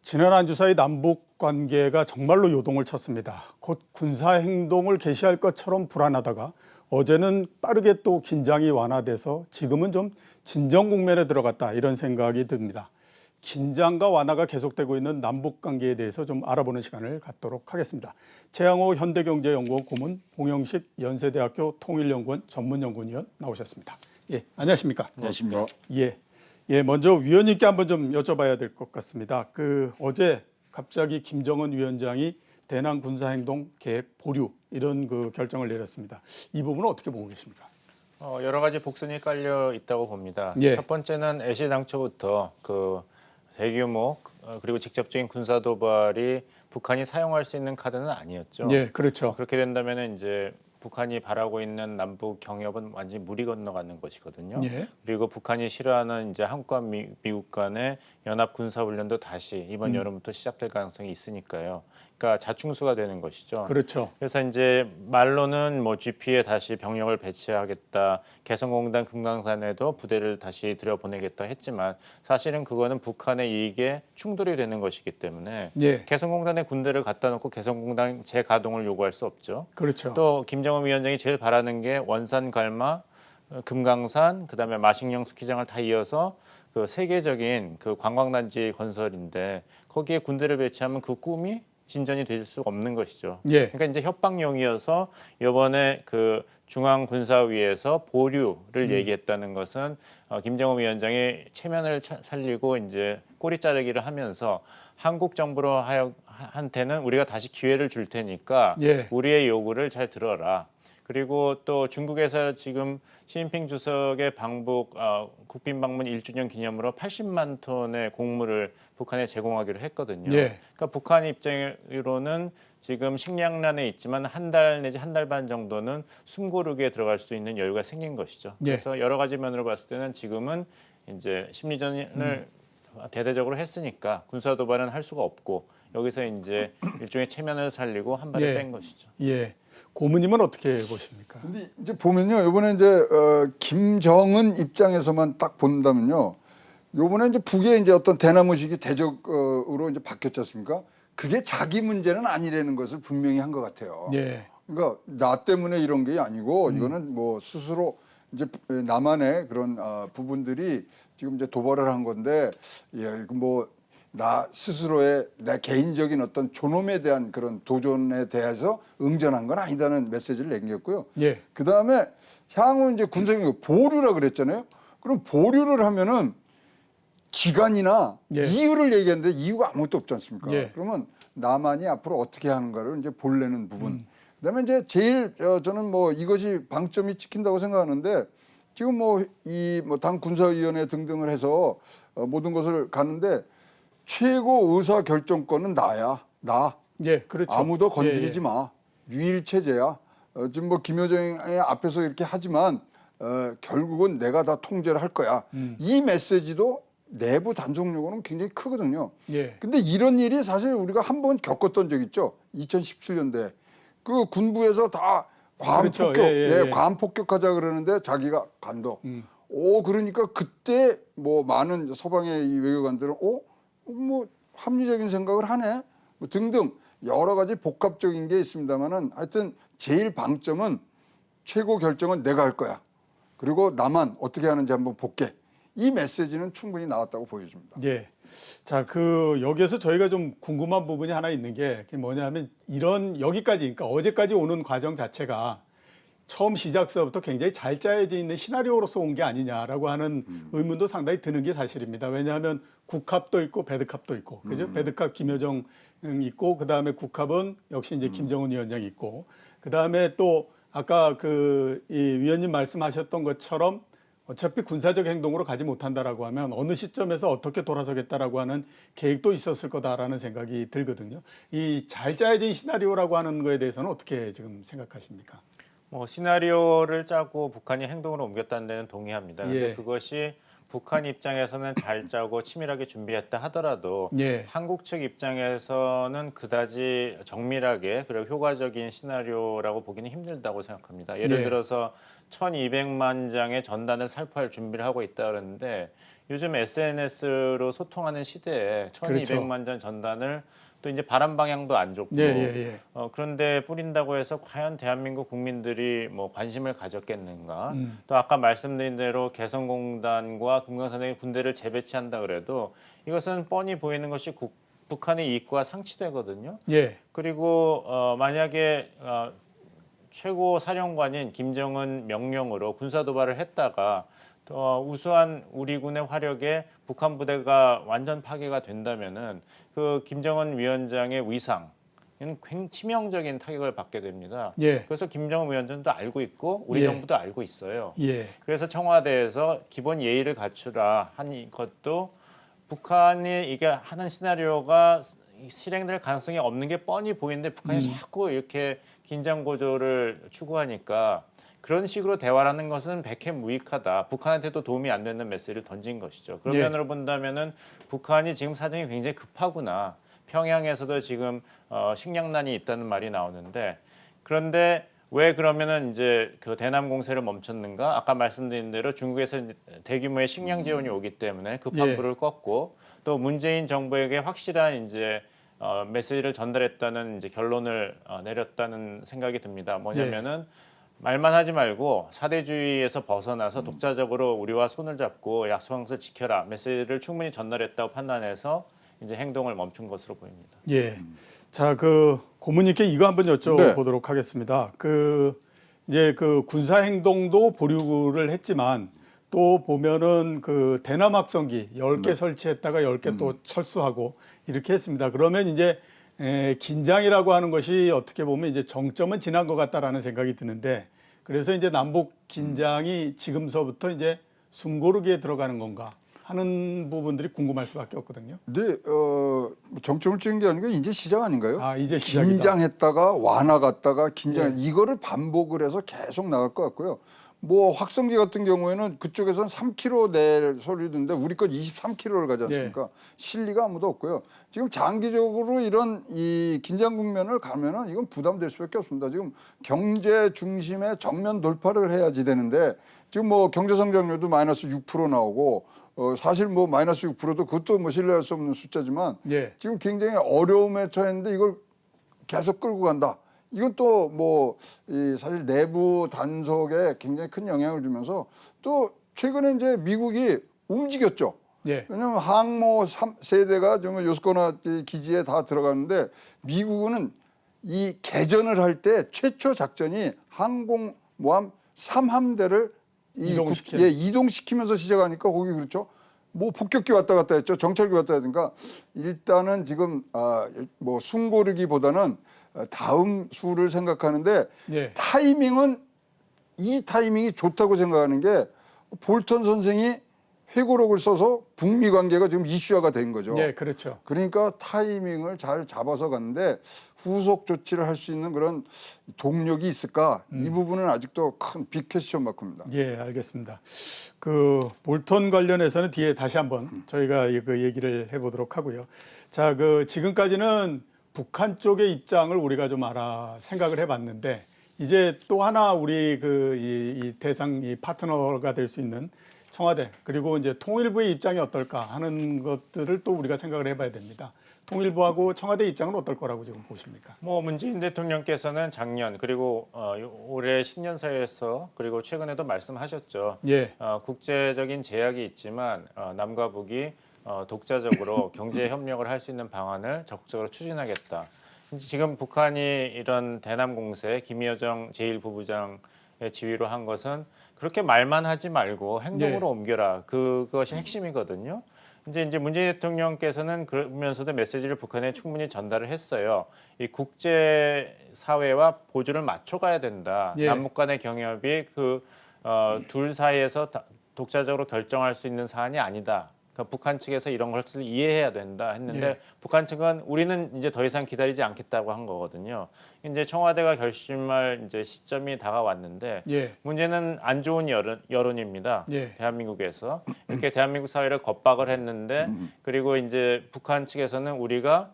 지난 한 주 사이 남북 관계가 정말로 요동을 쳤습니다. 곧 군사 행동을 개시할 것처럼 불안하다가 어제는 빠르게 또 긴장이 완화돼서 지금은 좀 진정 국면에 들어갔다 이런 생각이 듭니다. 긴장과 완화가 계속되고 있는 남북 관계에 대해서 좀 알아보는 시간을 갖도록 하겠습니다. 최양호 현대경제연구원 고문, 홍영식 연세대학교 통일연구원 전문연구위원 나오셨습니다. 예, 안녕하십니까? 안녕하십니까? 예, 먼저 위원님께 한번 좀 여쭤봐야 될 것 같습니다. 어제 갑자기 김정은 위원장이 대남 군사행동 계획 보류 이런 결정을 내렸습니다. 이 부분은 어떻게 보고 계십니까? 여러 가지 복선이 깔려 있다고 봅니다. 예. 첫 번째는 애시당초부터 대규모 그리고 직접적인 군사 도발이 북한이 사용할 수 있는 카드는 아니었죠. 예, 그렇죠. 그렇게 된다면 이제 북한이 바라고 있는 남북 경협은 완전히 물이 건너가는 것이거든요. 예. 그리고 북한이 싫어하는 이제 한국과 미국 간의 연합 군사 훈련도 다시 이번 여름부터 시작될 가능성이 있으니까요. 그러니까 자충수가 되는 것이죠. 그렇죠. 그래서 이제 말로는 GP에 다시 병력을 배치하겠다, 개성공단 금강산에도 부대를 다시 들여보내겠다 했지만 사실은 그거는 북한의 이익에 충돌이 되는 것이기 때문에 예. 개성공단에 군대를 갖다 놓고 개성공단 재가동을 요구할 수 없죠. 그렇죠. 또 김정은 위원장이 제일 바라는 게 원산 갈마, 금강산, 그다음에 마식령 스키장을 다 이어서 세계적인 관광단지 건설인데 거기에 군대를 배치하면 그 꿈이 진전이 될 수 없는 것이죠. 예. 그러니까 이제 협박용이어서 이번에 중앙군사위에서 보류를 얘기했다는 것은 김정은 위원장이 체면을 살리고 이제 꼬리 자르기를 하면서 한국 정부로 한테는 우리가 다시 기회를 줄 테니까 예. 우리의 요구를 잘 들어라. 그리고 또 중국에서 지금 시진핑 주석의 국빈 방문 1주년 기념으로 80만 톤의 곡물을 북한에 제공하기로 했거든요. 예. 그러니까 북한 입장으로는 지금 식량난에 있지만 한 달 내지 한 달 반 정도는 숨고르게 들어갈 수 있는 여유가 생긴 것이죠. 예. 그래서 여러 가지 면으로 봤을 때는 지금은 이제 심리전을 대대적으로 했으니까 군사 도발은 할 수가 없고 여기서 이제 일종의 체면을 살리고 한 발에 예. 뺀 것이죠. 예. 고문님은 어떻게 보십니까? 근데 이제 보면요, 이번에 이제 김정은 입장에서만 딱 본다면요, 이번에 이제 북의 이제 어떤 대남 의식이 대적으로 이제 바뀌었지 않습니까? 그게 자기 문제는 아니라는 것을 분명히 한 것 같아요. 예. 그러니까 나 때문에 이런 게 아니고 이거는 뭐 스스로 이제 나만의 그런 부분들이 지금 이제 도발을 한 건데, 예, 나 스스로의 내 개인적인 어떤 존엄에 대한 그런 도전에 대해서 응전한 건 아니다는 메시지를 남겼고요. 예. 그 다음에 향후 이제 군사행위 보류라 그랬잖아요. 그럼 보류를 하면은 기간이나 예. 이유를 얘기했는데 이유가 아무것도 없지 않습니까? 예. 그러면 나만이 앞으로 어떻게 하는가를 이제 보려는 부분. 그다음에 이제 제일 저는 이것이 방점이 찍힌다고 생각하는데 지금 당 군사위원회 등등을 해서 모든 것을 가는데 최고 의사 결정권은 나야. 나. 예, 그렇죠. 아무도 건드리지 예. 마. 유일 체제야. 지금 김여정의 앞에서 이렇게 하지만 결국은 내가 다 통제를 할 거야. 이 메시지도 내부 단속 요구는 굉장히 크거든요. 예. 근데 이런 일이 사실 우리가 한 번 겪었던 적 있죠. 2017년대 그 군부에서 다 과학폭격, 그렇죠. 예. 과학폭격하자 그러는데 자기가 간도. 그러니까 그때 많은 서방의 이 외교관들은 합리적인 생각을 하네. 등등 여러 가지 복합적인 게 있습니다만은 하여튼 제일 방점은 최고 결정은 내가 할 거야. 그리고 나만 어떻게 하는지 한번 볼게. 이 메시지는 충분히 나왔다고 보여집니다. 예. 자, 여기에서 저희가 좀 궁금한 부분이 하나 있는 게 그게 뭐냐면 여기까지, 그러니까 어제까지 오는 과정 자체가 처음 시작서부터 굉장히 잘 짜여져 있는 시나리오로서 온 게 아니냐라고 하는 의문도 상당히 드는 게 사실입니다. 왜냐하면 국합도 있고 배드캅도 있고, 그죠? 배드캅 김여정 있고, 그 다음에 국합은 역시 이제 김정은 위원장이 있고, 그 다음에 또 아까 이 위원님 말씀하셨던 것처럼 어차피 군사적 행동으로 가지 못한다라고 하면 어느 시점에서 어떻게 돌아서겠다라고 하는 계획도 있었을 거다라는 생각이 들거든요. 이 잘 짜여진 시나리오라고 하는 거에 대해서는 어떻게 지금 생각하십니까? 시나리오를 짜고 북한이 행동으로 옮겼다는 데는 동의합니다. 그런데 예. 그것이 북한 입장에서는 잘 짜고 치밀하게 준비했다 하더라도 예. 한국 측 입장에서는 그다지 정밀하게 그리고 효과적인 시나리오라고 보기는 힘들다고 생각합니다. 예를 예. 들어서 1200만 장의 전단을 살포할 준비를 하고 있다 그러는데 요즘 SNS로 소통하는 시대에 그렇죠. 1200만 전 전단을 또 이제 바람 방향도 안 좋고 예, 예, 예. 그런데 뿌린다고 해서 과연 대한민국 국민들이 뭐 관심을 가졌겠는가? 음. 또 아까 말씀드린 대로 개성공단과 금강산에 군대를 재배치한다 그래도 이것은 뻔히 보이는 것이 북한의 이익과 상치되거든요. 예. 그리고 만약에 최고 사령관인 김정은 명령으로 군사 도발을 했다가 우수한 우리 군의 화력에 북한 부대가 완전 파괴가 된다면은 그 김정은 위원장의 위상은 굉장히 치명적인 타격을 받게 됩니다. 예. 그래서 김정은 위원장도 알고 있고 우리 예. 정부도 알고 있어요. 예. 그래서 청와대에서 기본 예의를 갖추라 한 것도 북한이 이게 하는 시나리오가 실행될 가능성이 없는 게 뻔히 보이는데 북한이 자꾸 이렇게 긴장 고조를 추구하니까 그런 식으로 대화를 하는 것은 백해무익하다. 북한한테도 도움이 안 되는 메시지를 던진 것이죠. 그런 예. 면으로 본다면은 북한이 지금 사정이 굉장히 급하구나. 평양에서도 지금 식량난이 있다는 말이 나오는데 그런데 왜 그러면은 이제 그 대남 공세를 멈췄는가? 아까 말씀드린 대로 중국에서 대규모의 식량 지원이 오기 때문에 급한 예. 불을 껐고 또 문재인 정부에게 확실한 이제 메시지를 전달했다는 이제 결론을 내렸다는 생각이 듭니다. 뭐냐면은 말만 하지 말고 사대주의에서 벗어나서 독자적으로 우리와 손을 잡고 약속한 것을 지켜라 메시지를 충분히 전달했다고 판단해서 이제 행동을 멈춘 것으로 보입니다. 예. 자, 그 고문님께 이거 한번 여쭤보도록 네. 하겠습니다. 그 이제 그 군사 행동도 보류를 했지만 또 보면은 그 대남 확성기 10개 설치했다가 10개 또 철수하고 이렇게 했습니다. 그러면 이제 긴장이라고 하는 것이 어떻게 보면 이제 정점은 지난 것 같다라는 생각이 드는데 그래서 이제 남북 긴장이 지금서부터 이제 숨고르기에 들어가는 건가 하는 부분들이 궁금할 수밖에 없거든요. 근데 정점을 찍은 게 아니고 이제 시작 아닌가요? 아, 이제 시작이다. 긴장했다가 완화갔다가 이거를 반복을 해서 계속 나갈 것 같고요. 뭐 확성기 같은 경우에는 그쪽에서는 3km 내 소리던데 우리 건 23km를 가지 않습니까? 실리가 아무도 없고요. 지금 장기적으로 이런 이 긴장 국면을 가면은 이건 부담될 수밖에 없습니다. 지금 경제 중심의 정면 돌파를 해야지 되는데 지금 뭐 경제 성장률도 마이너스 6% 나오고 사실 뭐 마이너스 6%도 그것도 뭐 신뢰할 수 없는 숫자지만 예. 지금 굉장히 어려움에 처했는데 이걸 계속 끌고 간다. 이건 또 뭐 사실 내부 단속에 굉장히 큰 영향을 주면서 또 최근에 이제 미국이 움직였죠. 예. 왜냐하면 항모 3세대가 정말 요스코나 기지에 다 들어갔는데 미국은 이 개전을 할 때 최초 작전이 항공모함 3함대를 이동시키면서 시작하니까 거기 그렇죠. 뭐 폭격기 왔다 갔다 했죠. 정찰기 왔다 하니까 일단은 지금 뭐 숨고르기보다는 다음 수를 생각하는데 예. 이 타이밍이 좋다고 생각하는 게 볼턴 선생이 회고록을 써서 북미 관계가 지금 이슈화가 된 거죠. 예, 그렇죠. 그러니까 타이밍을 잘 잡아서 갔는데 후속 조치를 할 수 있는 그런 동력이 있을까? 이 부분은 아직도 큰 빅 퀘스천 마크입니다. 예, 알겠습니다. 그 볼턴 관련해서는 뒤에 다시 한번 저희가 그 얘기를 해보도록 하고요. 자, 그 지금까지는 북한 쪽의 입장을 우리가 좀 생각을 해봤는데 이제 또 하나 우리 이 대상 이 파트너가 될 수 있는 청와대 그리고 이제 통일부의 입장이 어떨까 하는 것들을 또 우리가 생각을 해봐야 됩니다. 통일부하고 청와대 입장은 어떨 거라고 지금 보십니까? 뭐 문재인 대통령께서는 작년 그리고 올해 신년사에서 그리고 최근에도 말씀하셨죠. 예. 국제적인 제약이 있지만 남과 북이 독자적으로 경제 협력을 할 수 있는 방안을 적극적으로 추진하겠다. 지금 북한이 이런 대남 공세 김여정 제1부부장의 지휘로 한 것은 그렇게 말만 하지 말고 행동으로 옮겨라. 그것이 핵심이거든요. 이제 문재인 대통령께서는 그러면서도 메시지를 북한에 충분히 전달을 했어요. 이 국제 사회와 보조를 맞춰가야 된다. 예. 남북 간의 경협이 둘 사이에서 독자적으로 결정할 수 있는 사안이 아니다. 그러니까 북한 측에서 이런 것을 이해해야 된다 했는데 예. 북한 측은 우리는 이제 더 이상 기다리지 않겠다고 한 거거든요. 이제 청와대가 결심할 이제 시점이 다가왔는데 예. 문제는 안 좋은 여론입니다. 예. 대한민국에서 이렇게 대한민국 사회를 겁박을 했는데 그리고 이제 북한 측에서는 우리가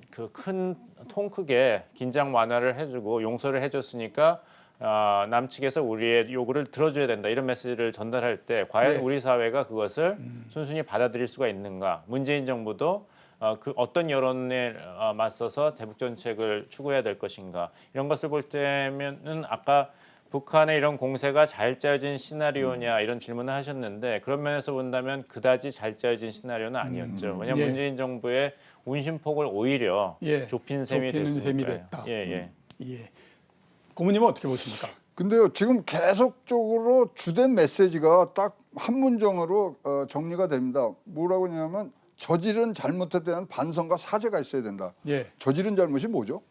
그 큰 통 크게 긴장 완화를 해주고 용서를 해줬으니까 남측에서 우리의 요구를 들어줘야 된다 이런 메시지를 전달할 때 과연 예. 우리 사회가 그것을 순순히 받아들일 수가 있는가? 문재인 정부도 그 어떤 여론에 맞서서 대북 정책을 추구해야 될 것인가? 이런 것을 볼 때면은 아까 북한의 이런 공세가 잘 짜여진 시나리오냐 이런 질문을 하셨는데 그런 면에서 본다면 그다지 잘 짜여진 시나리오는 아니었죠. 왜냐하면 예. 문재인 정부의 운신폭을 오히려 예. 좁힌 셈이 좁히는 셈이 됐으니까요. 됐다. 예. 예. 고모님은 어떻게 보십니까? 근데요, 지금 계속적으로 주된 메시지가 딱 한 문장으로 정리가 됩니다. 뭐라고 하냐면 저지른 잘못에 대한 반성과 사죄가 있어야 된다. 예. 저지른 잘못이 뭐죠?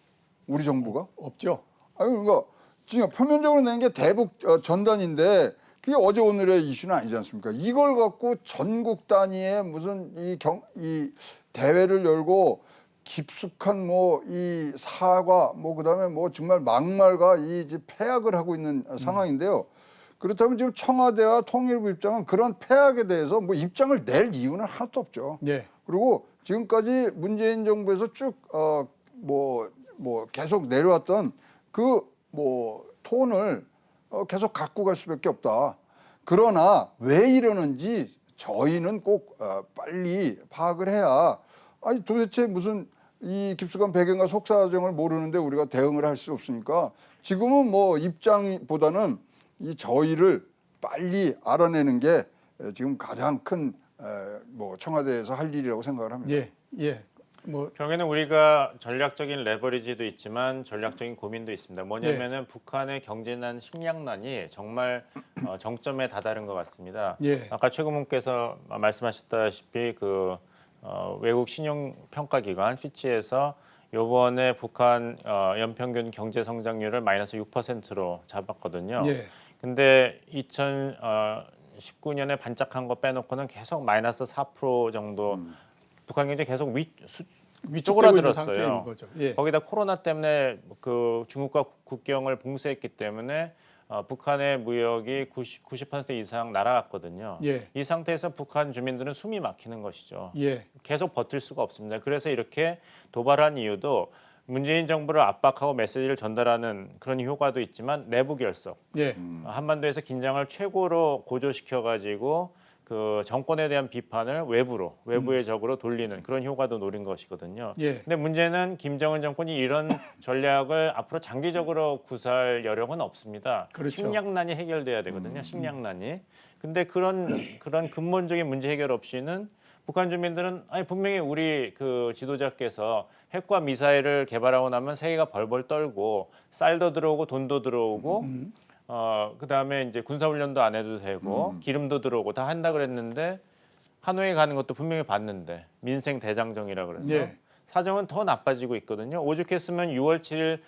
우리 정부가? 없죠. 아니 그러니까 지금 표면적으로 낸 게 대북 전단인데 그게 어제 오늘의 이슈는 아니지 않습니까? 이걸 갖고 전국 단위의 무슨 이 대회를 열고 깊숙한 뭐 이 사과 뭐 그다음에 뭐 정말 막말과 이 이제 패악을 하고 있는 상황인데요. 그렇다면 지금 청와대와 통일부 입장은 그런 패악에 대해서 뭐 입장을 낼 이유는 하나도 없죠. 예. 그리고 지금까지 문재인 정부에서 쭉 계속 내려왔던 그 뭐 톤을 계속 갖고 갈 수밖에 없다. 그러나 왜 이러는지 저희는 꼭 빨리 파악을 해야 아니 도대체 무슨 이 깊숙한 배경과 속사정을 모르는데 우리가 대응을 할 수 없으니까 지금은 뭐 입장보다는 이 저희를 빨리 알아내는 게 지금 가장 큰 뭐 청와대에서 할 일이라고 생각을 합니다. 예. 예. 뭐 결국에는 우리가 전략적인 레버리지도 있지만 전략적인 고민도 있습니다. 뭐냐면은 북한의 경제난 식량난이 정말 정점에 다다른 것 같습니다. 예. 아까 최고문께서 말씀하셨다시피 그 외국 신용평가기관 피치에서 이번에 북한 연평균 경제 성장률을 마이너스 6%로 잡았거든요. 예. 근데 2019년에 반짝한 거 빼놓고는 계속 마이너스 4% 정도 북한 경제 계속 위축되고 있는 쪼그라들었어요. 상태인 거죠. 예. 거기다 코로나 때문에 그 중국과 국경을 봉쇄했기 때문에 북한의 무역이 90% 이상 날아갔거든요. 예. 이 상태에서 북한 주민들은 숨이 막히는 것이죠. 예. 계속 버틸 수가 없습니다. 그래서 이렇게 도발한 이유도 문재인 정부를 압박하고 메시지를 전달하는 그런 효과도 있지만 내부 결속, 예. 한반도에서 긴장을 최고로 고조시켜가지고 그 정권에 대한 비판을 외부의 적으로 돌리는 그런 효과도 노린 것이거든요. 예. 근데 문제는 김정은 정권이 이런 전략을 앞으로 장기적으로 구사할 여력은 없습니다. 그렇죠. 식량난이 해결돼야 되거든요. 식량난이. 근데 그런 근본적인 문제 해결 없이는 북한 주민들은 아니 분명히 우리 그 지도자께서 핵과 미사일을 개발하고 나면 세계가 벌벌 떨고 쌀도 들어오고 돈도 들어오고 그다음에 이제 군사훈련도 안 해도 되고 기름도 들어오고 다 한다 그랬는데 하노이 가는 것도 분명히 봤는데 민생 대장정이라 그래서 예. 사정은 더 나빠지고 있거든요. 오죽했으면 6월 7일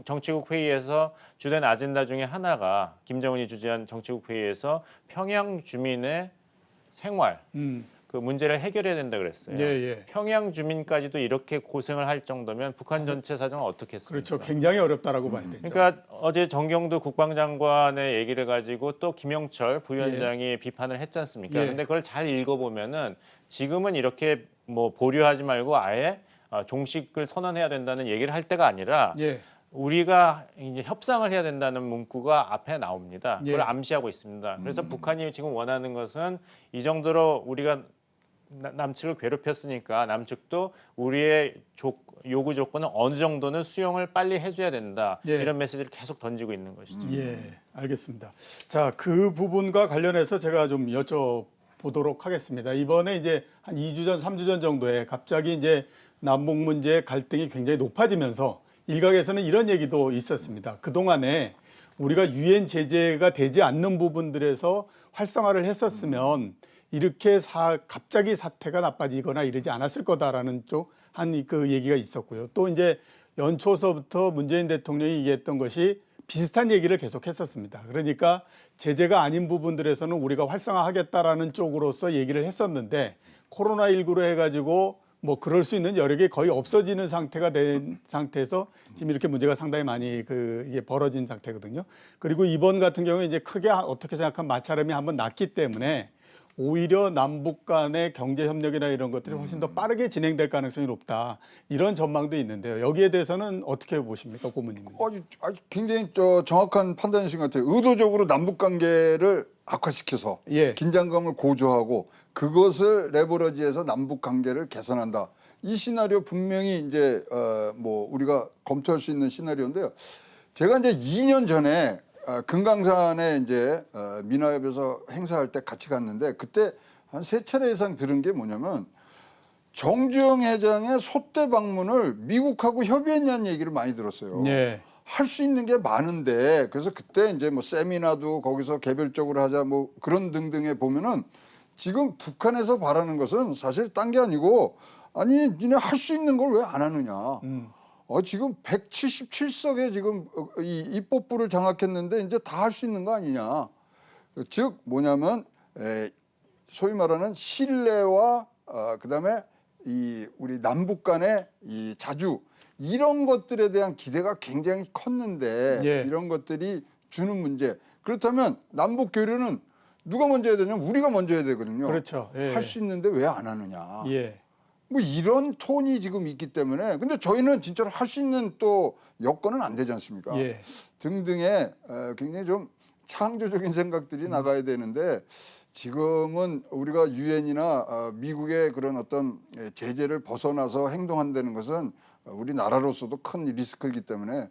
정치국 회의에서 주된 아젠다 중에 하나가 김정은이 주재한 정치국 회의에서 평양 주민의 생활 그 문제를 해결해야 된다 그랬어요. 예, 예. 평양 주민까지도 이렇게 고생을 할 정도면 북한 전체 사정은 어떻겠습니까? 그렇죠. 굉장히 어렵다라고 봐야 되죠. 그러니까 어제 정경두 국방장관의 얘기를 가지고 또 김영철 부위원장이 비판을 했지 않습니까? 예. 근데 그걸 잘 읽어보면은 지금은 이렇게 뭐 보류하지 말고 아예 종식을 선언해야 된다는 얘기를 할 때가 아니라 예. 우리가 이제 협상을 해야 된다는 문구가 앞에 나옵니다. 그걸 예. 암시하고 있습니다. 그래서 북한이 지금 원하는 것은 이 정도로 우리가 남측을 괴롭혔으니까 남측도 우리의 요구 조건은 어느 정도는 수용을 빨리 해줘야 된다. 예. 이런 메시지를 계속 던지고 있는 것이죠. 예, 알겠습니다. 자, 그 부분과 관련해서 제가 좀 여쭤보도록 하겠습니다. 이번에 이제 한 2주 전, 3주 전 정도에 갑자기 이제 남북 문제 갈등이 굉장히 높아지면서 일각에서는 이런 얘기도 있었습니다. 그동안에 우리가 유엔 제재가 되지 않는 부분들에서 활성화를 했었으면 이렇게 갑자기 사태가 나빠지거나 이러지 않았을 거다라는 쪽 한 그 얘기가 있었고요. 또 이제 연초서부터 문재인 대통령이 얘기했던 것이 비슷한 얘기를 계속 했었습니다. 그러니까 제재가 아닌 부분들에서는 우리가 활성화하겠다라는 쪽으로서 얘기를 했었는데 코로나19로 해가지고 뭐 그럴 수 있는 여력이 거의 없어지는 상태가 된 상태에서 지금 이렇게 문제가 상당히 많이 이게 벌어진 상태거든요. 그리고 이번 같은 경우에 이제 크게 어떻게 생각하면 마찰음이 한번 났기 때문에 오히려 남북 간의 경제 협력이나 이런 것들이 훨씬 더 빠르게 진행될 가능성이 높다. 이런 전망도 있는데요. 여기에 대해서는 어떻게 보십니까, 고문님은? 아주 굉장히 정확한 판단이신 것 같아요. 의도적으로 남북 관계를 악화시켜서 예. 긴장감을 고조하고 그것을 레버러지해서 남북 관계를 개선한다. 이 시나리오 분명히 이제 뭐 우리가 검토할 수 있는 시나리오인데요. 제가 이제 2년 전에 금강산에 이제 민화협에서 행사할 때 같이 갔는데 그때 한 3차례 이상 들은 게 뭐냐면 정주영 회장의 소대 방문을 미국하고 협의했냐는 얘기를 많이 들었어요. 예. 할 수 있는 게 많은데 그래서 그때 이제 뭐 세미나도 거기서 개별적으로 하자 뭐 그런 등등에 보면은 지금 북한에서 바라는 것은 사실 딴 게 아니고 아니 니네 할 수 있는 걸 왜 안 하느냐. 지금 177석에 지금 이 입법부를 장악했는데 이제 다 할 수 있는 거 아니냐. 즉 뭐냐면 소위 말하는 신뢰와 그다음에 이 우리 남북 간의 이 자주 이런 것들에 대한 기대가 굉장히 컸는데 예. 이런 것들이 주는 문제. 그렇다면 남북 교류는 누가 먼저 해야 되냐면 우리가 먼저 해야 되거든요. 그렇죠. 예. 할 수 있는데 왜 안 하느냐. 예. 뭐 이런 톤이 지금 있기 때문에 근데 저희는 진짜로 할 수 있는 또 여건은 안 되지 않습니까? 예. 등등의 굉장히 좀 창조적인 생각들이 나가야 되는데 지금은 우리가 유엔이나 미국의 그런 어떤 제재를 벗어나서 행동한다는 것은 우리나라로서도 큰 리스크이기 때문에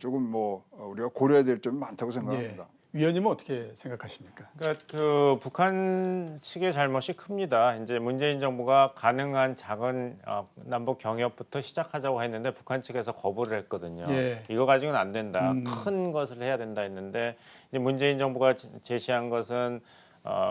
조금 뭐 우리가 고려해야 될 점이 많다고 생각합니다. 예. 위원님은 어떻게 생각하십니까? 그러니까 그 북한 측의 잘못이 큽니다. 이제 문재인 정부가 가능한 작은 남북 경협부터 시작하자고 했는데 북한 측에서 거부를 했거든요. 예. 이거 가지고는 안 된다. 큰 것을 해야 된다 했는데 이제 문재인 정부가 제시한 것은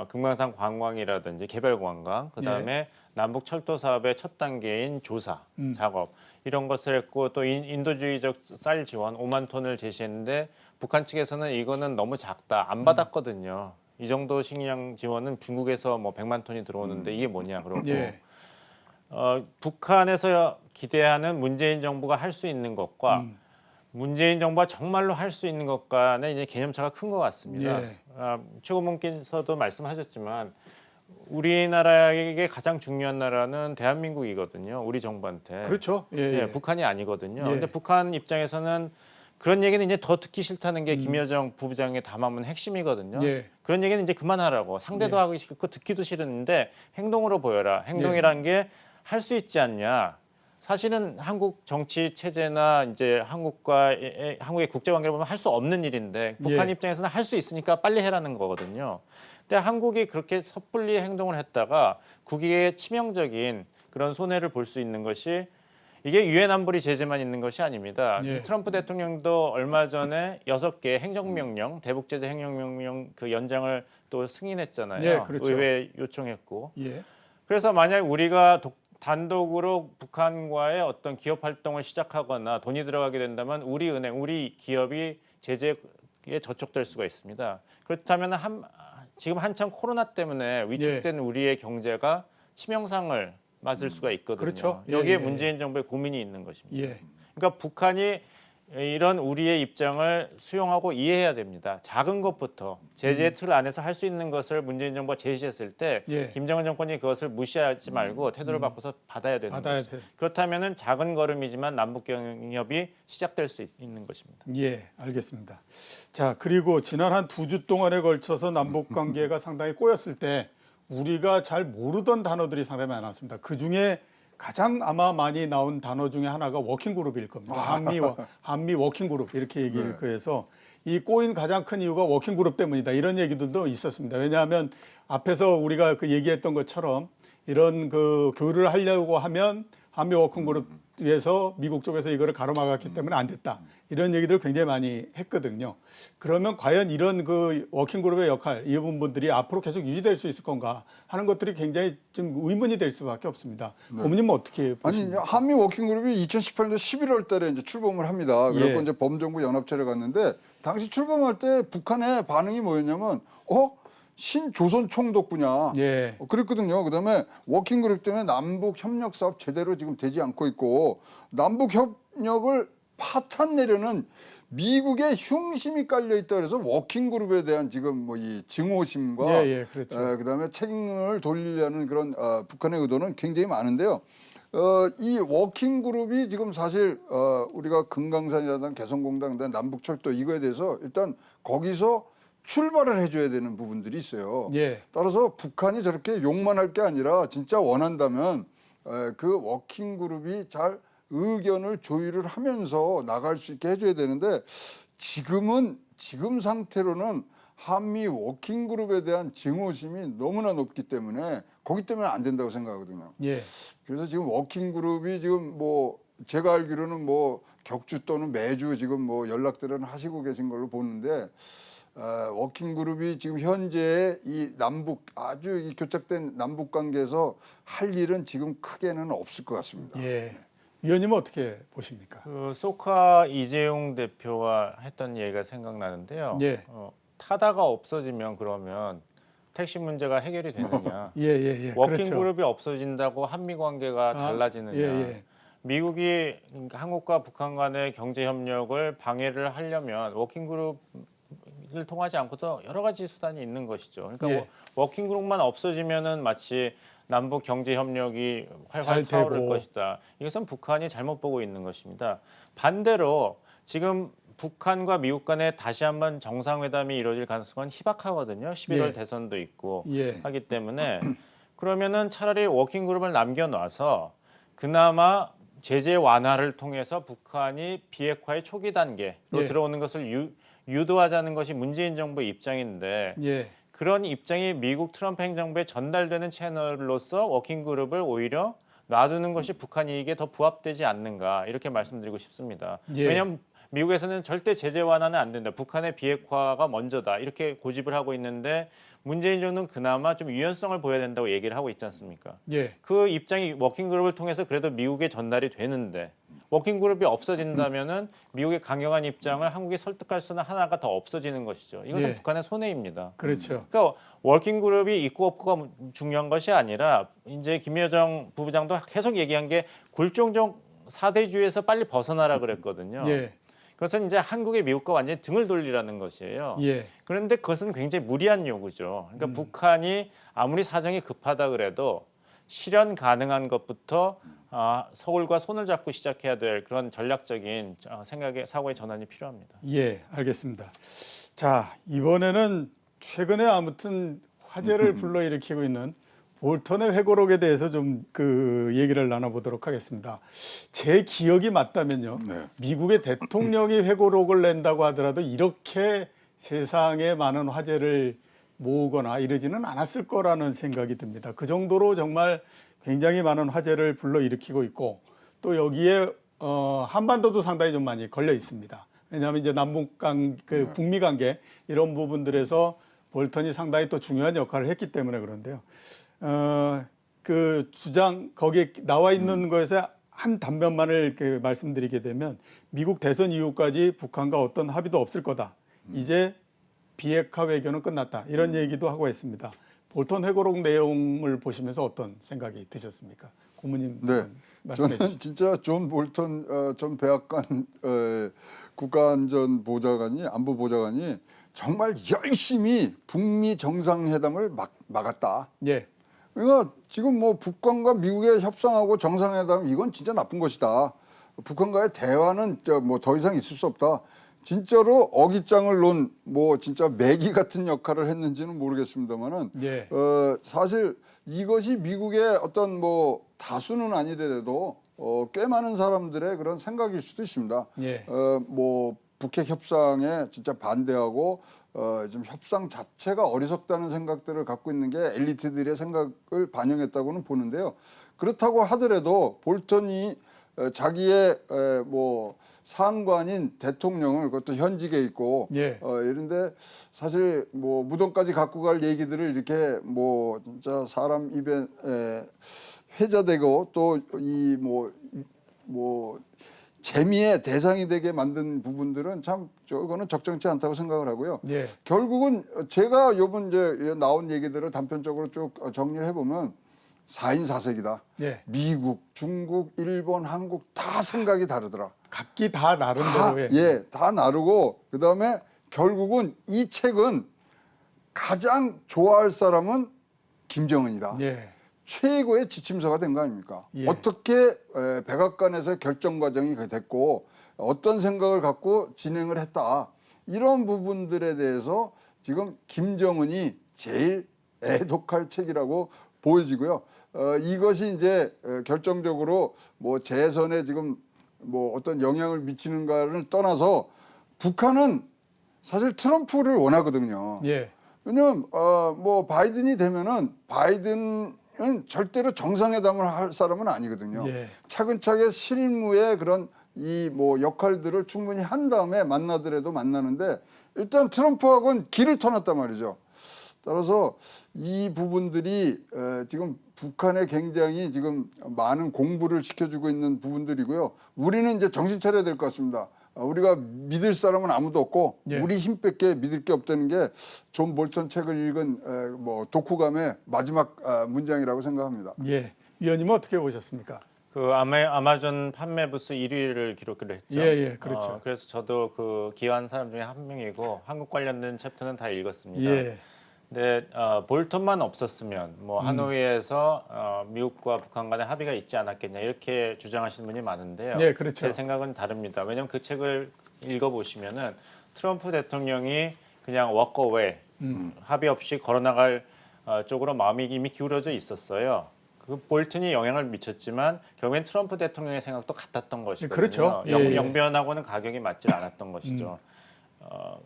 금강산 관광이라든지 개별 관광, 그다음에 남북 철도 사업의 첫 단계인 조사 작업 이런 것을 했고 또 인도주의적 쌀 지원 5만 톤을 제시했는데 북한 측에서는 이거는 너무 작다 안 받았거든요. 이 정도 식량 지원은 중국에서 뭐 100만 톤이 들어오는데 이게 뭐냐 그러고 예. 북한에서 기대하는 문재인 정부가 할 수 있는 것과 문재인 정부가 정말로 할 수 있는 것 간의 이제 개념차가 큰 것 같습니다. 예. 최고문께서도 말씀하셨지만 우리나라에게 가장 중요한 나라는 대한민국이거든요. 우리 정부한테. 그렇죠. 예. 예, 북한이 아니거든요. 예. 근데 북한 입장에서는 그런 얘기는 이제 더 듣기 싫다는 게 김여정 부부장의 담화문 핵심이거든요. 예. 그런 얘기는 이제 그만하라고. 상대도 예. 하기 싫고 듣기도 싫은데 행동으로 보여라. 행동이란 게 할 수 있지 않냐. 사실은 한국 정치 체제나 이제 한국의 국제 관계를 보면 할 수 없는 일인데 북한 예. 입장에서는 할 수 있으니까 빨리 해라는 거거든요. 근데 한국이 그렇게 섣불리 행동을 했다가 국익에 치명적인 그런 손해를 볼 수 있는 것이 이게 유엔 안보리 제재만 있는 것이 아닙니다. 예. 트럼프 대통령도 얼마 전에 6개 행정명령, 대북제재 행정명령 그 연장을 또 승인했잖아요. 예, 그렇죠. 의회에 요청했고. 예. 그래서 만약 우리가 단독으로 북한과의 어떤 기업 활동을 시작하거나 돈이 들어가게 된다면 우리 은행, 우리 기업이 제재에 저촉될 수가 있습니다. 그렇다면 지금 한참 코로나 때문에 위축된 우리의 경제가 치명상을 맞을 수가 있거든요. 그렇죠. 예, 여기에 예. 문재인 정부의 고민이 있는 것입니다. 예. 그러니까 북한이 이런 우리의 입장을 수용하고 이해해야 됩니다. 작은 것부터 제재 틀 안에서 할 수 있는 것을 문재인 정부가 제시했을 때 예. 김정은 정권이 그것을 무시하지 말고 태도를 바꿔서 받아야 되는 받아야 거죠. 돼. 그렇다면은 작은 걸음이지만 남북 경협이 시작될 수 있는 것입니다. 예, 알겠습니다. 자, 그리고 지난 한 2주 동안에 걸쳐서 남북 관계가 상당히 꼬였을 때 우리가 잘 모르던 단어들이 상당히 많았습니다. 그 중에 가장 아마 많이 나온 단어 중에 하나가 워킹그룹일 겁니다. 한미 워킹그룹 이렇게 얘기를 그래서 이 꼬인 가장 큰 이유가 워킹그룹 때문이다. 이런 얘기들도 있었습니다. 왜냐하면 앞에서 우리가 그 얘기했던 것처럼 이런 그 교류를 하려고 하면 한미 워킹그룹에서 미국 쪽에서 이거를 가로막았기 때문에 안 됐다. 이런 얘기들을 굉장히 많이 했거든요. 그러면 과연 이런 그 워킹그룹의 역할, 이 부분들이 앞으로 계속 유지될 수 있을 건가 하는 것들이 굉장히 좀 의문이 될 수밖에 없습니다. 고문님은 어떻게 보십니까? 아니 한미 워킹그룹이 2018년 11월 달에 이제 출범을 합니다. 그래서 예. 이제 범정부 연합체를 갔는데 당시 출범할 때 북한의 반응이 뭐였냐면 신조선 총독부냐 예. 그랬거든요. 그다음에 워킹그룹 때문에 남북 협력 사업 제대로 지금 되지 않고 있고 남북 협력을 파탄내려는 미국의 흉심이 깔려 있다 그래서 워킹 그룹에 대한 지금 뭐 이 증오심과 예, 그렇죠. 그다음에 책임을 돌리려는 그런 북한의 의도는 굉장히 많은데요. 이 워킹 그룹이 지금 사실 우리가 금강산이라든 개성공단, 그다음에 남북철도 이거에 대해서 일단 거기서 출발을 해줘야 되는 부분들이 있어요. 예. 따라서 북한이 저렇게 욕만 할 게 아니라 진짜 원한다면 그 워킹 그룹이 잘 의견을 조율을 하면서 나갈 수 있게 해줘야 되는데 지금 상태로는 한미 워킹 그룹에 대한 증오심이 너무나 높기 때문에 거기 때문에 안 된다고 생각하거든요. 예. 그래서 지금 워킹 그룹이 지금 뭐 제가 알기로는 뭐 격주 또는 매주 지금 뭐 연락들은 하시고 계신 걸로 보는데 워킹 그룹이 지금 현재 이 남북 아주 이 교착된 남북 관계에서 할 일은 지금 크게는 없을 것 같습니다. 예. 위원님은 어떻게 보십니까? 그 소카 이재용 대표가 했던 얘기가 생각나는데요. 예. 타다가 없어지면 그러면 택시 문제가 해결이 되느냐? 예. 워킹 그렇죠. 그룹이 없어지니까 한미 관계가 달라지느냐? 예. 미국이 한국과 북한 간의 경제 협력을 방해를 하려면 워킹 그룹을 통하지 않고도 여러 가지 수단이 있는 것이죠. 그러니까 예. 워킹 그룹만 없어지면은 마치 남북 경제 협력이 활활 잘 타오를 되고. 것이다. 이것은 북한이 잘못 보고 있는 것입니다. 반대로 지금 북한과 미국 간에 다시 한번 정상회담이 이루어질 가능성은 희박하거든요. 11월 예. 대선도 있고 예. 하기 때문에 그러면은 차라리 워킹 그룹을 남겨놔서 그나마 제재 완화를 통해서 북한이 비핵화의 초기 단계로 예. 들어오는 것을 유도하자는 것이 문재인 정부의 입장인데 예. 그런 입장이 미국 트럼프 행정부에 전달되는 채널로서 워킹 그룹을 오히려 놔두는 것이 북한 이익에 더 부합되지 않는가 이렇게 말씀드리고 싶습니다. 예. 왜냐하면 미국에서는 절대 제재 완화는 안 된다. 북한의 비핵화가 먼저다. 이렇게 고집을 하고 있는데 문재인 정부는 그나마 좀 유연성을 보여야 된다고 얘기를 하고 있지 않습니까? 예. 그 입장이 워킹 그룹을 통해서 그래도 미국에 전달이 되는데 워킹 그룹이 없어진다면은 미국의 강경한 입장을 한국이 설득할 수는 하나가 더 없어지는 것이죠. 이것은 예. 북한의 손해입니다. 그렇죠. 그러니까 워킹 그룹이 있고 없고가 중요한 것이 아니라 이제 김여정 부부장도 계속 얘기한 게 굴종적 사대주의에서 빨리 벗어나라 그랬거든요. 예. 그것은 이제 한국의 미국과 완전히 등을 돌리라는 것이에요. 예. 그런데 그것은 굉장히 무리한 요구죠. 그러니까 북한이 아무리 사정이 급하다 그래도 실현 가능한 것부터 서울과 손을 잡고 시작해야 될 그런 전략적인 사고의 전환이 필요합니다. 예, 알겠습니다. 자, 이번에는 최근에 아무튼 화제를 불러일으키고 있는 볼턴의 회고록에 대해서 좀 그 얘기를 나눠보도록 하겠습니다. 제 기억이 맞다면요. 네. 미국의 대통령이 회고록을 낸다고 하더라도 이렇게 세상에 많은 화제를 모으거나 이러지는 않았을 거라는 생각이 듭니다. 그 정도로 정말 굉장히 많은 화제를 불러일으키고 있고 또 여기에 한반도도 상당히 좀 많이 걸려 있습니다. 왜냐하면 이제 북미 관계 이런 부분들에서 볼턴이 상당히 또 중요한 역할을 했기 때문에 그런데요. 그 주장 거기에 나와 있는 것에서 한 단면만을 말씀드리게 되면 미국 대선 이후까지 북한과 어떤 합의도 없을 거다. 이제 비핵화 외교는 끝났다. 이런 얘기도 하고 있습니다. 볼턴 회고록 내용을 보시면서 어떤 생각이 드셨습니까? 고모님 네, 말씀해 저는 주시죠. 진짜 존 볼턴 전 백악관 국가안전보좌관이 안보보좌관이 정말 열심히 북미 정상회담을 막았다. 예, 그러니까 지금 뭐 북한과 미국의 협상하고 정상회담 이건 진짜 나쁜 것이다. 북한과의 대화는 뭐 더 이상 있을 수 없다. 진짜로 어깃장을 놓은 뭐 진짜 매기 같은 역할을 했는지는 모르겠습니다만은 예, 사실 이것이 미국의 어떤 뭐 다수는 아니더라도 꽤 많은 사람들의 그런 생각일 수도 있습니다. 예, 뭐 북핵 협상에 진짜 반대하고 좀 협상 자체가 어리석다는 생각들을 갖고 있는 게 엘리트들의 생각을 반영했다고는 보는데요. 그렇다고 하더라도 볼턴이 자기의 뭐 상관인 대통령을 그것도 현직에 있고 예. 이런데 사실 뭐 무덤까지 갖고 갈 얘기들을 이렇게 뭐 진짜 사람 입에 회자되고 또 이 뭐 재미의 대상이 되게 만든 부분들은 참 저거는 적정치 않다고 생각을 하고요. 예, 결국은 제가 요번 이제 나온 얘기들을 단편적으로 쭉 정리를 해보면 4인 4색이다. 예. 미국, 중국, 일본, 한국 다 생각이 다르더라. 각기 다 나름대로의 다 나르고 그다음에 결국은 이 책은 가장 좋아할 사람은 김정은이다. 예. 최고의 지침서가 된 거 아닙니까? 예. 어떻게 백악관에서 결정 과정이 됐고 어떤 생각을 갖고 진행을 했다. 이런 부분들에 대해서 지금 김정은이 제일 애독할 책이라고 보여지고요. 이것이 이제 결정적으로 뭐 재선에 지금 뭐 어떤 영향을 미치는가를 떠나서 북한은 사실 트럼프를 원하거든요. 예. 왜냐면 뭐 바이든이 되면은 바이든은 절대로 정상회담을 할 사람은 아니거든요. 예. 차근차근 실무의 그런 이 뭐 역할들을 충분히 한 다음에 만나더라도 만나는데 일단 트럼프하고는 길을 터놨단 말이죠. 따라서 이 부분들이 지금 북한에 굉장히 지금 많은 공부를 시켜주고 있는 부분들이고요. 우리는 이제 정신 차려야 될 것 같습니다. 우리가 믿을 사람은 아무도 없고 예. 우리 힘밖에 믿을 게 없다는 게 존 볼턴 책을 읽은 뭐 독후감의 마지막 문장이라고 생각합니다. 예. 위원님은 어떻게 보셨습니까? 그 아마존 판매 부수 1위를 기록을 했죠. 예, 그렇죠. 그래서 저도 그 기여한 사람 중에 한 명이고 한국 관련된 챕터는 다 읽었습니다. 예. 근데 볼턴만 없었으면 뭐 하노이에서 미국과 북한 간에 합의가 있지 않았겠냐 이렇게 주장하시는 분이 많은데요. 네, 그렇죠. 제 생각은 다릅니다. 왜냐하면 그 책을 읽어보시면은 트럼프 대통령이 그냥 워커웨이 합의 없이 걸어나갈 쪽으로 마음이 이미 기울어져 있었어요. 그 볼튼이 영향을 미쳤지만 결국엔 트럼프 대통령의 생각도 같았던 것이거든요. 그렇죠. 예. 영변하고는 가격이 맞지 않았던 것이죠.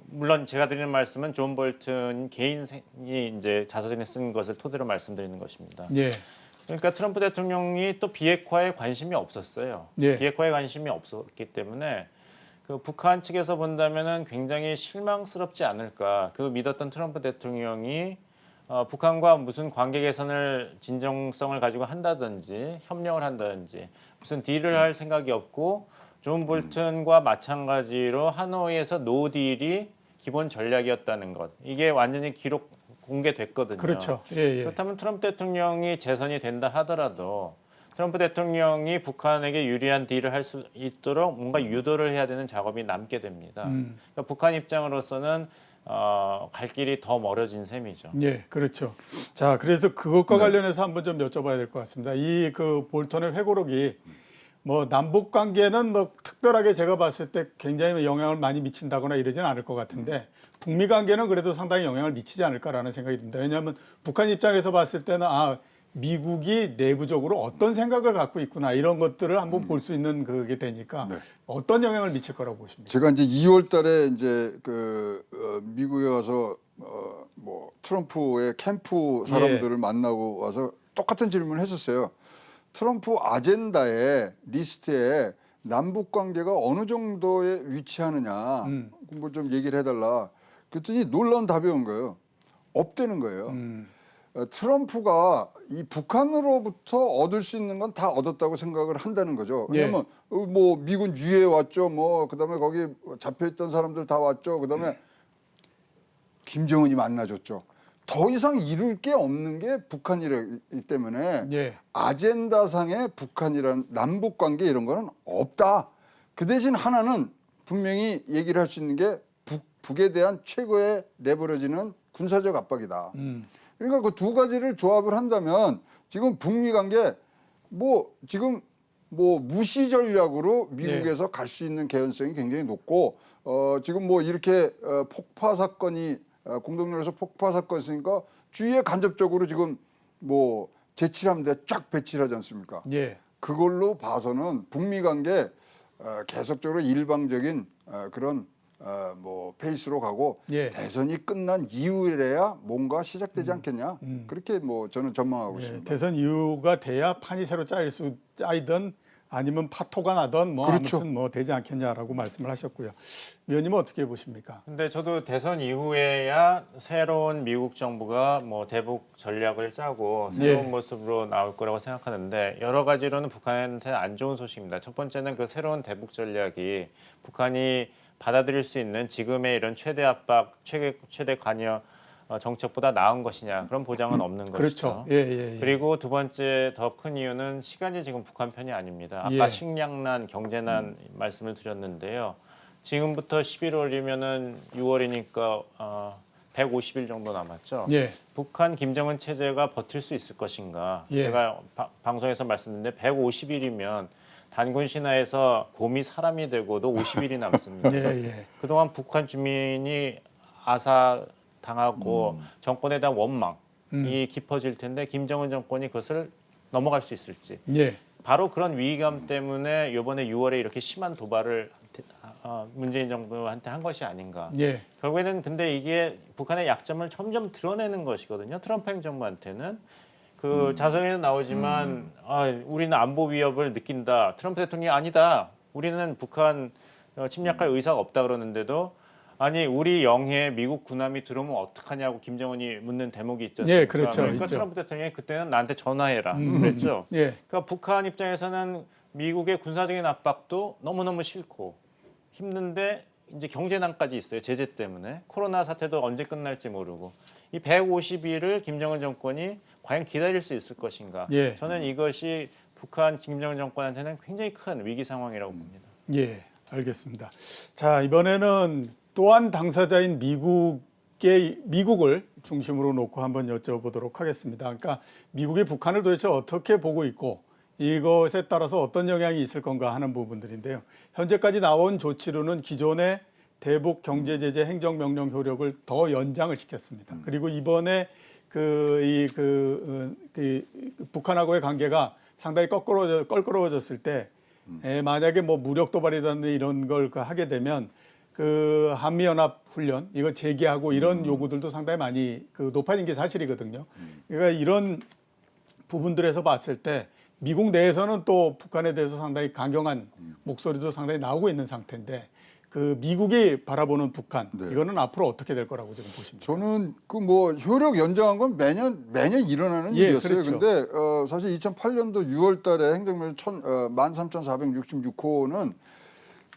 물론 제가 드리는 말씀은 존 볼튼 개인이 이제 자서전에 쓴 것을 토대로 말씀드리는 것입니다. 예. 그러니까 트럼프 대통령이 또 비핵화에 관심이 없었어요. 예. 비핵화에 관심이 없었기 때문에 그 북한 측에서 본다면은 굉장히 실망스럽지 않을까. 그 믿었던 트럼프 대통령이 북한과 무슨 관계 개선을 진정성을 가지고 한다든지 협력을 한다든지 무슨 딜을 할 생각이 없고 존 볼튼과 마찬가지로 하노이에서 노딜이 기본 전략이었다는 것. 이게 완전히 기록 공개됐거든요. 그렇죠. 예. 그렇다면 트럼프 대통령이 재선이 된다 하더라도 트럼프 대통령이 북한에게 유리한 딜을 할 수 있도록 뭔가 유도를 해야 되는 작업이 남게 됩니다. 그러니까 북한 입장으로서는 갈 길이 더 멀어진 셈이죠. 예, 그렇죠. 자, 그래서 그것과 관련해서 한번 좀 여쭤봐야 될 것 같습니다. 이 그 볼턴의 회고록이 뭐 남북 관계는 뭐 특별하게 제가 봤을 때 굉장히 영향을 많이 미친다거나 이러지는 않을 것 같은데 북미 관계는 그래도 상당히 영향을 미치지 않을까라는 생각이 듭니다. 왜냐하면 북한 입장에서 봤을 때는 미국이 내부적으로 어떤 생각을 갖고 있구나 이런 것들을 한번 볼 수 있는 그게 되니까 네. 어떤 영향을 미칠 거라고 보십니까? 제가 이제 2월달에 이제 미국에 와서 뭐 트럼프의 캠프 사람들을 만나고 와서 똑같은 질문을 했었어요. 트럼프 아젠다에 리스트에 남북 관계가 어느 정도에 위치하느냐 뭐 좀 얘기를 해달라. 그랬더니 놀라운 답이 온 거예요. 없다는 거예요. 트럼프가 이 북한으로부터 얻을 수 있는 건 다 얻었다고 생각을 한다는 거죠. 왜냐하면 뭐 미군 유해 왔죠. 뭐 그다음에 거기 잡혀있던 사람들 다 왔죠. 그다음에 김정은이 만나줬죠. 더 이상 이룰 게 없는 게 북한이기 때문에 아젠다상의 북한이란 남북 관계 이런 거는 없다. 그 대신 하나는 분명히 얘기를 할 수 있는 게 북에 대한 최고의 레버리지는 군사적 압박이다. 그러니까 그 두 가지를 조합을 한다면 지금 북미 관계 뭐 지금 뭐 무시 전략으로 미국에서 갈 수 있는 개연성이 굉장히 높고 지금 뭐 이렇게 폭파 사건이 공동연에서 폭파 사건이 있으니까 주위에 간접적으로 지금 뭐 제7함대 쫙 배치를 하지 않습니까? 그걸로 봐서는 북미 관계 계속적으로 일방적인 그런 뭐 페이스로 가고 대선이 끝난 이후에야 뭔가 시작되지 않겠냐 그렇게 뭐 저는 전망하고 있습니다. 대선 이후가 돼야 판이 새로 짜이든 아니면 파토가 나든 뭐 그렇죠. 아무튼 뭐 되지 않겠냐라고 말씀을 하셨고요. 위원님은 어떻게 보십니까? 근데 저도 대선 이후에야 새로운 미국 정부가 뭐 대북 전략을 짜고 새로운 모습으로 나올 거라고 생각하는데 여러 가지로는 북한한테 안 좋은 소식입니다. 첫 번째는 그 새로운 대북 전략이 북한이 받아들일 수 있는 지금의 이런 최대 압박, 최대 관여 정책보다 나은 것이냐 그런 보장은 없는 그렇죠. 것이죠. 예. 그리고 두 번째 더 큰 이유는 시간이 지금 북한 편이 아닙니다. 아까 예. 식량난, 경제난 말씀을 드렸는데요. 지금부터 11월이면은 6월이니까 150일 정도 남았죠. 예. 북한 김정은 체제가 버틸 수 있을 것인가? 예. 제가 방송에서 말씀드렸는데 150일이면 단군 신화에서 곰이 사람이 되고도 50일이 남습니다. 예. 그동안 북한 주민이 아사 당하고 정권에 대한 원망이 깊어질 텐데 김정은 정권이 그것을 넘어갈 수 있을지. 예. 바로 그런 위기감 때문에 이번에 6월에 이렇게 심한 도발을 문재인 정부한테 한 것이 아닌가. 예. 결국에는 근데 이게 북한의 약점을 점점 드러내는 것이거든요. 트럼프 행정부한테는. 그 자서에는 나오지만 우리는 안보 위협을 느낀다. 트럼프 대통령이 아니다. 우리는 북한 침략할 의사가 없다 그러는데도 아니 우리 영해에 미국 군함이 들어오면 어떡하냐고 김정은이 묻는 대목이 있죠. 예, 그렇죠. 그러니까 있죠. 트럼프 대통령이 그때는 나한테 전화해라 그랬죠. 예. 그러니까 북한 입장에서는 미국의 군사적인 압박도 너무너무 싫고 힘든데 이제 경제난까지 있어요. 제재 때문에. 코로나 사태도 언제 끝날지 모르고. 이 150일을 김정은 정권이 과연 기다릴 수 있을 것인가. 예. 저는 이것이 북한 김정은 정권한테는 굉장히 큰 위기 상황이라고 봅니다. 예. 알겠습니다. 자, 이번에는 또한 당사자인 미국을 중심으로 놓고 한번 여쭤보도록 하겠습니다. 그러니까 미국이 북한을 도대체 어떻게 보고 있고 이것에 따라서 어떤 영향이 있을 건가 하는 부분들인데요. 현재까지 나온 조치로는 기존의 대북 경제 제재 행정명령 효력을 더 연장을 시켰습니다. 그리고 이번에 북한하고의 관계가 상당히 껄끄러워졌을 때 만약에 뭐 무력 도발이라든지 이런 걸 하게 되면 그 한미연합 훈련 이거 재개하고 이런 요구들도 상당히 많이 높아진 게 사실이거든요. 그러니까 이런 부분들에서 봤을 때 미국 내에서는 또 북한에 대해서 상당히 강경한 목소리도 상당히 나오고 있는 상태인데 그 미국이 바라보는 북한 네. 이거는 앞으로 어떻게 될 거라고 지금 보십니까? 저는 그 뭐 효력 연장한 건 매년 일어나는 예, 일이었어요. 그렇죠. 근데 사실 2008년도 6월달에 행정명 13,466호는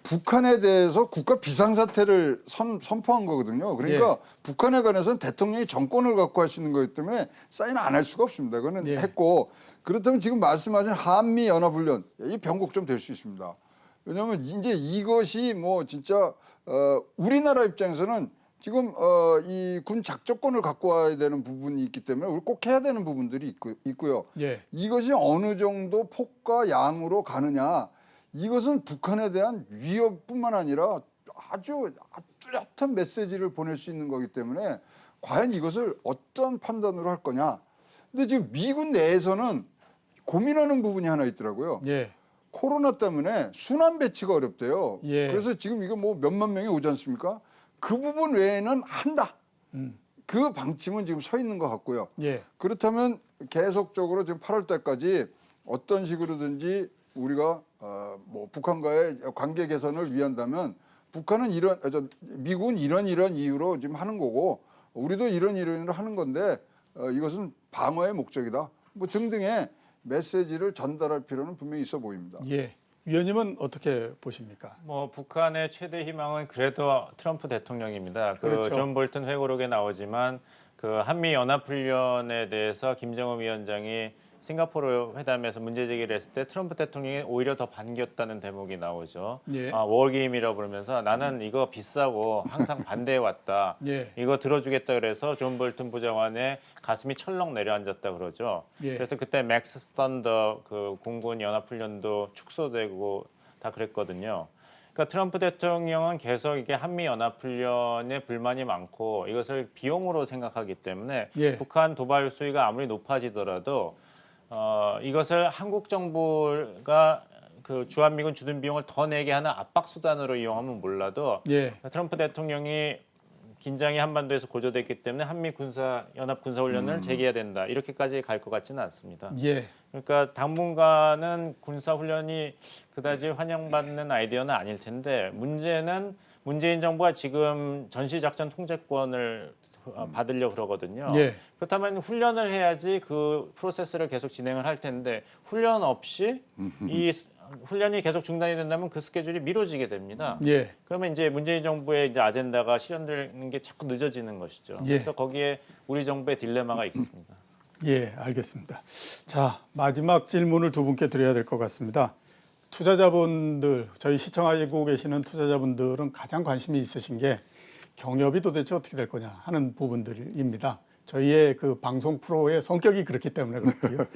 북한에 대해서 국가 비상사태를 선포한 거거든요. 그러니까 예. 북한에 관해서는 대통령이 정권을 갖고 할 수 있는 거기 때문에 사인 안 할 수가 없습니다. 그거는 예. 했고 그렇다면 지금 말씀하신 한미 연합훈련 이 변곡 좀 될 수 있습니다. 왜냐하면 이제 이것이 뭐 진짜 우리나라 입장에서는 지금 이 군 작전권을 갖고 와야 되는 부분이 있기 때문에 우리 꼭 해야 되는 부분들이 있고요. 예. 이것이 어느 정도 폭과 양으로 가느냐 이것은 북한에 대한 위협뿐만 아니라 아주 뚜렷한 메시지를 보낼 수 있는 거기 때문에 과연 이것을 어떤 판단으로 할 거냐. 근데 지금 미군 내에서는 고민하는 부분이 하나 있더라고요. 예. 코로나 때문에 순환 배치가 어렵대요. 예. 그래서 지금 이거 뭐 몇만 명이 오지 않습니까? 그 부분 외에는 한다. 그 방침은 지금 서 있는 것 같고요. 예. 그렇다면 계속적으로 지금 8월 달까지 어떤 식으로든지 우리가 뭐 북한과의 관계 개선을 위한다면 북한은 미국은 이런 이유로 지금 하는 거고 우리도 이런 이유로 하는 건데 이것은 방어의 목적이다. 뭐 등등의 메시지를 전달할 필요는 분명히 있어 보입니다. 예. 위원님은 어떻게 보십니까? 뭐 북한의 최대 희망은 그래도 트럼프 대통령입니다. 그렇죠. 존 볼튼 회고록에 나오지만 그 한미 연합 훈련에 대해서 김정은 위원장이 싱가포르 회담에서 문제 제기를 했을 때 트럼프 대통령이 오히려 더 반겼다는 대목이 나오죠. 예. 워게임이라고 부르면서 나는 이거 비싸고 항상 반대해 왔다. 예. 이거 들어주겠다 그래서 존 볼튼 부장관의 가슴이 철렁 내려앉았다 그러죠. 예. 그래서 그때 맥스 스턴더 그 공군 연합 훈련도 축소되고 다 그랬거든요. 그러니까 트럼프 대통령은 계속 이게 한미 연합 훈련에 불만이 많고 이것을 비용으로 생각하기 때문에 예. 북한 도발 수위가 아무리 높아지더라도 이것을 한국 정부가 그 주한미군 주둔 비용을 더 내게 하는 압박 수단으로 이용하면 몰라도 예. 트럼프 대통령이 긴장이 한반도에서 고조됐기 때문에 한미 연합 군사 훈련을 재개해야 된다 이렇게까지 갈 것 같지는 않습니다. 예. 그러니까 당분간은 군사 훈련이 그다지 환영받는 아이디어는 아닐 텐데 문제는 문재인 정부가 지금 전시작전 통제권을 받으려 그러거든요. 예. 그렇다면 훈련을 해야지 그 프로세스를 계속 진행을 할 텐데 훈련 없이 이 훈련이 계속 중단이 된다면 그 스케줄이 미뤄지게 됩니다. 예. 그러면 이제 문재인 정부의 이제 아젠다가 실현되는 게 자꾸 늦어지는 것이죠. 예. 그래서 거기에 우리 정부의 딜레마가 있습니다. 예, 알겠습니다. 자, 마지막 질문을 두 분께 드려야 될 것 같습니다. 투자자분들, 저희 시청하고 계시는 투자자분들은 가장 관심이 있으신 게 경협이 도대체 어떻게 될 거냐 하는 부분들입니다. 저희의 그 방송 프로의 성격이 그렇기 때문에 그렇고요.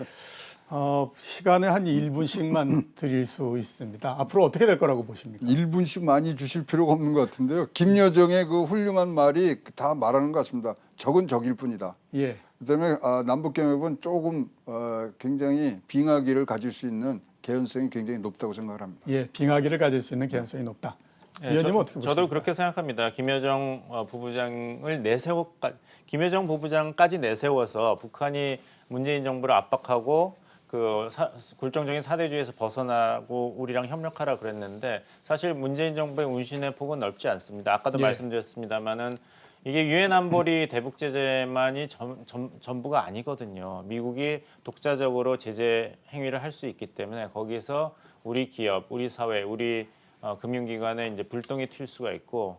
시간을 한 1분씩만 드릴 수 있습니다. 앞으로 어떻게 될 거라고 보십니까? 1분씩 많이 주실 필요가 없는 것 같은데요. 김여정의 그 훌륭한 말이 다 말하는 것 같습니다. 적은 적일 뿐이다. 예, 그다음에 남북경협은 조금 굉장히 빙하기를 가질 수 있는 개연성이 굉장히 높다고 생각을 합니다. 예, 빙하기를 가질 수 있는 개연성이 높다. 위원님은 어떻게 보십니까? 저도 그렇게 생각합니다. 김여정 부부장을 김여정 부부장까지 내세워서 북한이 문재인 정부를 압박하고 그 굴종적인 사대주의에서 벗어나고 우리랑 협력하라 그랬는데 사실 문재인 정부의 운신의 폭은 넓지 않습니다. 아까도 예. 말씀드렸습니다마는 이게 유엔 안보리 대북 제재만이 전부가 아니거든요. 미국이 독자적으로 제재 행위를 할 수 있기 때문에 거기서 우리 기업, 우리 사회, 우리 금융기관에 이제 불똥이 튈 수가 있고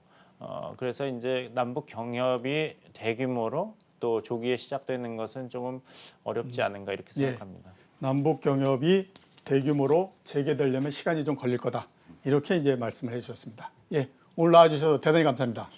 그래서 이제 남북 경협이 대규모로 또 조기에 시작되는 것은 조금 어렵지 않은가 이렇게 생각합니다. 남북 경협이 대규모로 재개되려면 시간이 좀 걸릴 거다. 이렇게 이제 말씀을 해주셨습니다. 예, 오늘 나와주셔서 대단히 감사합니다.